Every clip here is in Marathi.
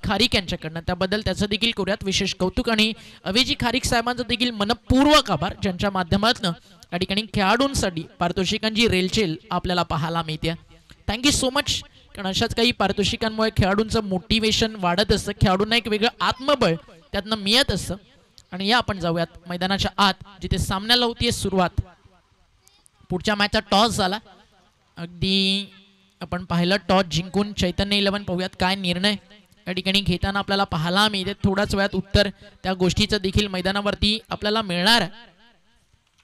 खारीक यांच्याकडनं, त्याबद्दल त्याचं देखील करूयात विशेष कौतुक आणि अवेजी खारीक साहेबांचं देखील मनपूर्वक आभार, ज्यांच्या माध्यमातून या ठिकाणी खेळाडूंसाठी पारितोषिकांची रेलचेल आपल्याला पाहायला मिळते. Thank you so much. कारण अशाच काही पारितोषिकांमुळे खेळाडूंचं मोटिवेशन वाढत असतं, खेळाडूंना एक वेगळं आत्मबळ त्यातनं मिळत असतं. आणि या आपण जाऊयात मैदानाच्या आत, जिथे सामन्याला होतीये सुरुवात. पुढच्या मॅचचा टॉस झाला, अगदी आपण पाहिलं टॉस जिंकून चैतन्य 11 पाहूयात काय निर्णय या ठिकाणी घेताना आपल्याला पाहायला मिळते. थोड्याच वेळात उत्तर त्या गोष्टीचं देखील मैदानावरती आपल्याला मिळणार आहे.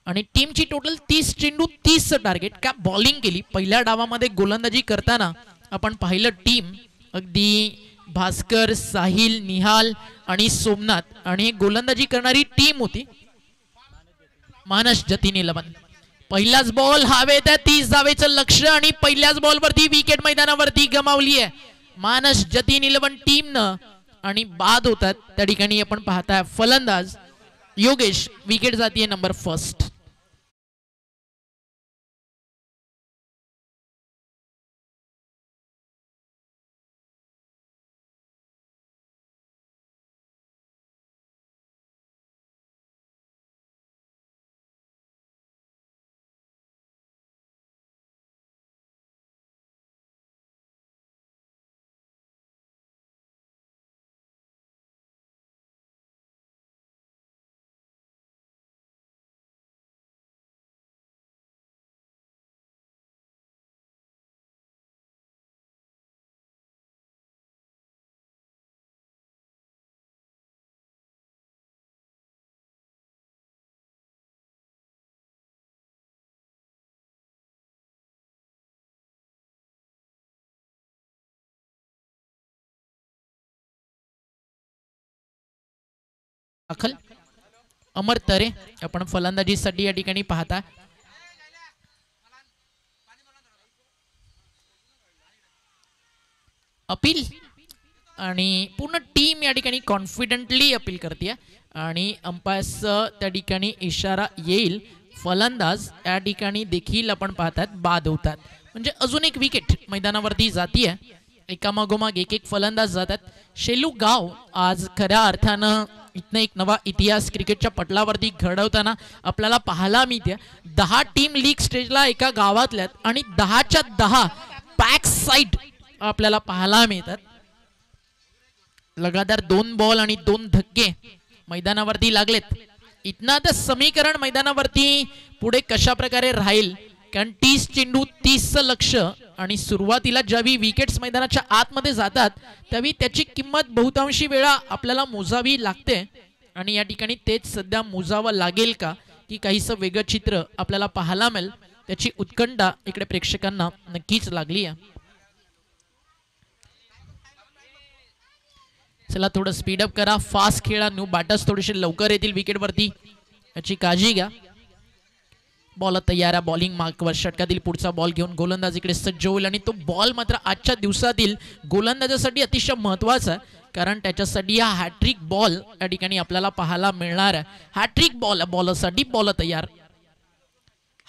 आणि टीमची टोटल 30 चेंडू 30 टार्गेट. काय बॉलिंग केली पहिल्या डावामध्ये. गोलंदाजी करताना आपण पाहिलं टीम अगदी भास्कर, साहिल, निहाल आणि सोमनाथ आणि गोलंदाजी करणारी टीम होती मानस जतीन 11. पहिलाच बॉल हवेत आहे, 30 धावेचं लक्ष आणि पहिल्याच बॉलवरती विकेट मैदानावरती गमावली आहे मानस जतीन 11 टीमनं. आणि बाद होतात त्या ठिकाणी आपण पाहताय फलंदाज योगेश. विकेट जातीये नंबर फर्स्ट. दाखल अमर तरे आपण फलंदाजीसाठी या ठिकाणी पाहता. अपील आणि पूर्ण टीम या ठिकाणी कॉन्फिडेंटली अपील करते आणि अंपायर्स त्या ठिकाणी इशारा येईल. फलंदाज या ठिकाणी देखील आपण पाहतात बाद होतात. म्हणजे अजून एक विकेट मैदानावरती जातीये. एकामागोमाग एक फलंदाज जातात. शेलू गाव आज खऱ्या अर्थानं इथनं एक नवा इतिहास क्रिकेटच्या पटलावरती घडवताना आपल्याला पाहायला मिळते. 10 टीम लीग स्टेजला एका गावातल्यात आणि 10च्या 10 बॅक साइड आपल्याला पाहायला मिळतात. लगातार 2 बॉल आणि 2 धक्के मैदानावरती लागलेत. इथनं आता समीकरण मैदानावरती पुढे कशा प्रकारे राहील, कारण 30 चेंडू 30 लक्ष आणि सुरुवातीला ज्यावेळी विकेट्स मैदानाच्या आतमध्ये जातात त्यावेळी त्याची किंमत बहुतांशी वेळा आपल्याला मोजावी लागते. आणि या ठिकाणी तेच सध्या मोजावं लागेल का की काहीसं वेगळं चित्र आपल्याला पाहायला मिळेल, त्याची उत्कंठा इकडे प्रेक्षकांना नक्कीच लागली आहे. चला थोडं स्पीडअप करा, फास्ट खेळा. न्यू बॅटर्स थोडेसे लवकर येतील विकेटवरती, याची काळजी घ्या. बॉल तयार आहे. बॉलिंग मार्कवर षटकातील पुढचा बॉल घेऊन गोलंदाज इकडे सज्ज होईल आणि तो बॉल मात्र आजच्या दिवसातील गोलंदाजासाठी अतिशय महत्वाचा आहे, कारण त्याच्यासाठी हा हॅट्रिक बॉल या ठिकाणी आपल्याला पाहायला मिळणार आहे. हॅट्रिक बॉल बॉलरसाठी बॉल तयार.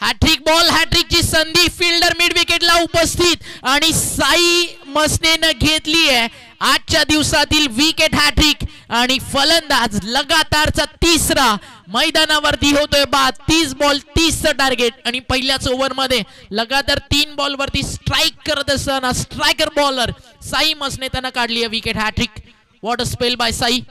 हॅट्रिक बॉल, हॅट्रिकची संधी फिल्डर मिड विकेटला उपस्थित आणि साई मसनेनं घेतली आहे आजच्या दिवसातील विकेट हॅट्रिक. आणि फलंदाज लगातारचा तिसरा मैदानावरती होतोय बाद. 30 बॉल 30 टार्गेट आणि पहिल्याच ओव्हरमध्ये लगातार 3 बॉलवरती स्ट्राईक करत असताना स्ट्रायकर बॉलर साई मसने त्यांना काढली आहे wicket hat trick. What a spell by Sai.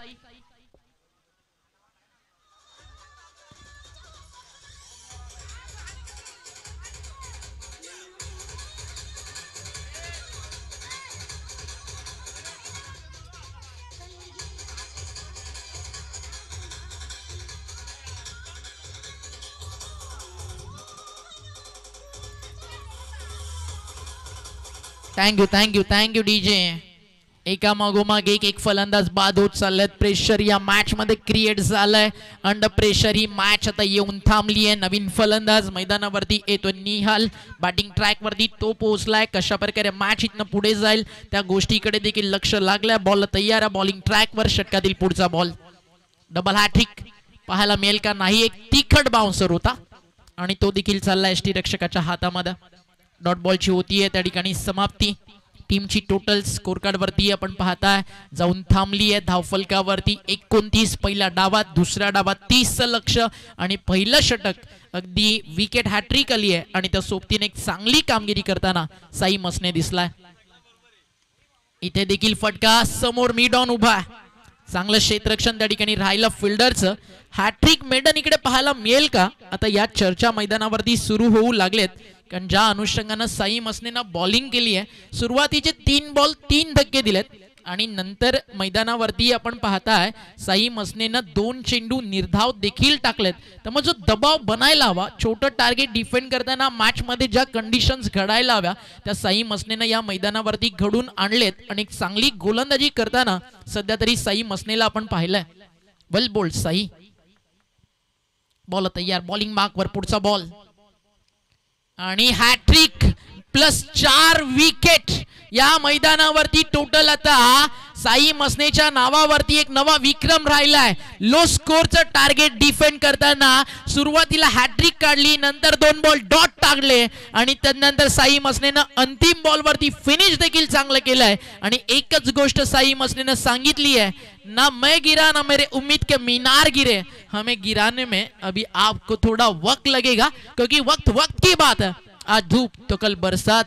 Thank you DJ. एका मागोमाग एक फलंदाज बाद होत चाललेत. प्रेशर या मॅच मध्ये क्रिएट झालंय. अंडर प्रेशर ही मॅच आता येऊन थांबली आहे. नवीन फलंदाज मैदानावरती येतो निहाल. बॅटिंग ट्रॅक वरती तो पोहोचलाय. कशा प्रकारे मॅच इथनं पुढे जाईल त्या गोष्टीकडे देखील लक्ष लागलंय. बॉल तयार आहे. बॉलिंग ट्रॅक वर षटकातील पुढचा बॉल. डबल हॅट्रिक पाहायला मिळेल का नाही. एक तिखट बाउन्सर होता आणि तो देखील चालला यष्टी रक्षकाच्या हातामध्ये. डॉट बॉलची होतीये त्या ठिकाणी समाप्ती. टीमची टोटल स्कोर कार्ड वरती आपण पाहताय जाऊन थांबली आहे धावफलकावरती 29 पहिल्या डावात, दुसऱ्या डावात 30 लक्ष आणि पहिलं षटक अगदी विकेट हॅट्रिक आली आहे आणि त्या सोबतीने एक चांगली कामगिरी करताना साई मसने दिसलाय. इथे देखील फटका, समोर मिडॉन उभा, चांगलं क्षेत्ररक्षण त्या ठिकाणी राहिलं फिल्डरचं. हॅट्रिक मेडन इकडे पाहायला मिळेल का, आता या चर्चा मैदानावरती सुरू होऊ लागलेत. कारण ज्या अनुषंगानं साई मसनेनं बॉलिंग केली आहे, सुरुवातीचे 3 बॉल 3 धक्के दिलेत आणि नंतर मैदानावरती आपण पाहताय साई मसनेनं 2 चेंडू निर्धाव देखील टाकलेत. त्यामुळे जो दबाव बनायला हवा, छोटं टार्गेट डिफेंड करताना मॅच मध्ये ज्या कंडिशन्स घडायला हव्या त्या साई मसनेनं या मैदानावरती घडून आणलेत आणि एक चांगली गोलंदाजी करताना सध्या तरी साई मसनेला आपण पाहिलंय. वेल बोल्ड साई. बॉल तयार, बॉलिंग मार्क वर पुढचा बॉल आणि हॅट्रिक प्लस 4 विकेट या मैदानावरती. टोटल आता साई मसनेच्या नावावरती एक नवा विक्रम राहिलाय. लो स्कोरचं टार्गेट डिफेंड करताना सुरुवातीला हॅट्रिक काढली, नंतर 2 बॉल डॉट टाकले आणि त्यानंतर साई मसनेनं अंतिम बॉलवरती फिनिश देखील चांगलं केलंय. आणि एकच गोष्ट साई मसनेनं सांगितली आहे, ना मैं गिरा ना मेरे उम्मीद के मीनार गिरे, हमें गिराने में अभी आपको थोड़ा वक्त लगेगा क्योंकि वक्त की बात है. आज धूप तो कल बरसात.